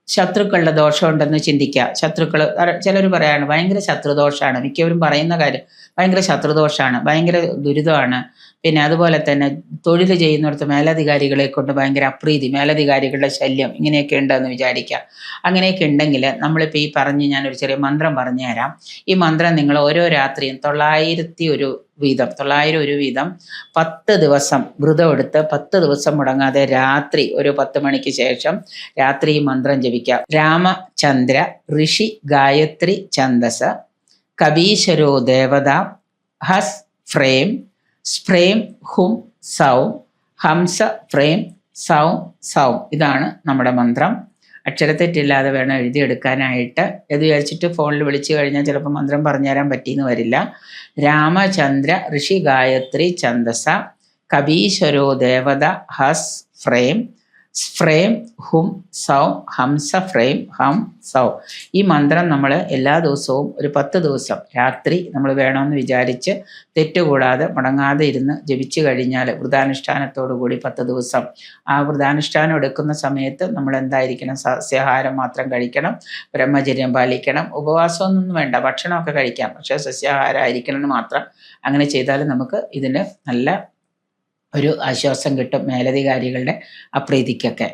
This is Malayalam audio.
ശത്രുക്കളുടെ ദോഷമുണ്ടെന്ന് ചിന്തിക്കുക. ശത്രുക്കൾ ചിലർ പറയാണ് ഭയങ്കര ശത്രുദോഷമാണ്, മിക്കവരും പറയുന്ന കാര്യം ഭയങ്കര ശത്രുദോഷമാണ്, ഭയങ്കര ദുരിതമാണ്. പിന്നെ അതുപോലെ തന്നെ തൊഴിൽ ചെയ്യുന്നിടത്ത് മേലധികാരികളെ കൊണ്ട് ഭയങ്കര അപ്രീതി, മേലധികാരികളുടെ ശല്യം ഇങ്ങനെയൊക്കെ ഉണ്ടെന്ന് വിചാരിക്കുക. അങ്ങനെയൊക്കെ ഉണ്ടെങ്കിൽ നമ്മളിപ്പോൾ ഈ പറഞ്ഞ് ഞാനൊരു ചെറിയ മന്ത്രം പറഞ്ഞു തരാം. ഈ മന്ത്രം നിങ്ങൾ ഓരോ രാത്രിയും 900 ഒരു വീതം 10 ദിവസം വ്രതം എടുത്ത് 10 ദിവസം മുടങ്ങാതെ രാത്രി ഒരു 10 മണിക്ക് ശേഷം രാത്രി ഈ മന്ത്രം ജപിക്കാം. രാമചന്ദ്ര ഋഷി ഗായത്രി ഛന്ദസ് കബീശ്വരോ ദേവത ഹസ് ഫ്രേം സ്പ്രേം ഹും സൗം ഹംസ ഫ്രേം സൗം സൗം. ഇതാണ് നമ്മുടെ മന്ത്രം. അക്ഷരത്തെറ്റില്ലാതെ വേണം എഴുതിയെടുക്കാനായിട്ട്. ഇത് വിചാരിച്ചിട്ട് ഫോണിൽ വിളിച്ചു കഴിഞ്ഞാൽ ചിലപ്പോൾ മന്ത്രം പറഞ്ഞുതരാൻ പറ്റിയെന്ന് വരില്ല. രാമചന്ദ്ര ഋഷി ഗായത്രി ഛന്ദസ കബീശ്വരോ ദേവത ഹസ് ഫ്രേം സ്ഫ്രേം ഹും സൗ ഹംസ ഫ്രേം ഹം സൗ. ഈ മന്ത്രം നമ്മൾ എല്ലാ ദിവസവും ഒരു 10 ദിവസം രാത്രി നമ്മൾ വേണമെന്ന് വിചാരിച്ച് തെറ്റുകൂടാതെ മുടങ്ങാതെ ഇരുന്ന് ജപിച്ചു കഴിഞ്ഞാൽ വ്രതാനുഷ്ഠാനത്തോടു കൂടി 10 ദിവസം ആ വ്രതാനുഷ്ഠാനം എടുക്കുന്ന സമയത്ത് നമ്മൾ എന്തായിരിക്കണം, സസ്യാഹാരം മാത്രം കഴിക്കണം, ബ്രഹ്മചര്യം പാലിക്കണം, ഉപവാസമൊന്നും വേണ്ട, ഭക്ഷണമൊക്കെ കഴിക്കാം, പക്ഷേ സസ്യാഹാരം ആയിരിക്കണം എന്ന് മാത്രം. അങ്ങനെ ചെയ്താൽ നമുക്ക് ഇതിന് നല്ല ഒരു ആശ്വാസം കിട്ടും, മേലധികാരികളുടെ അപ്രീതിക്കൊക്കെ.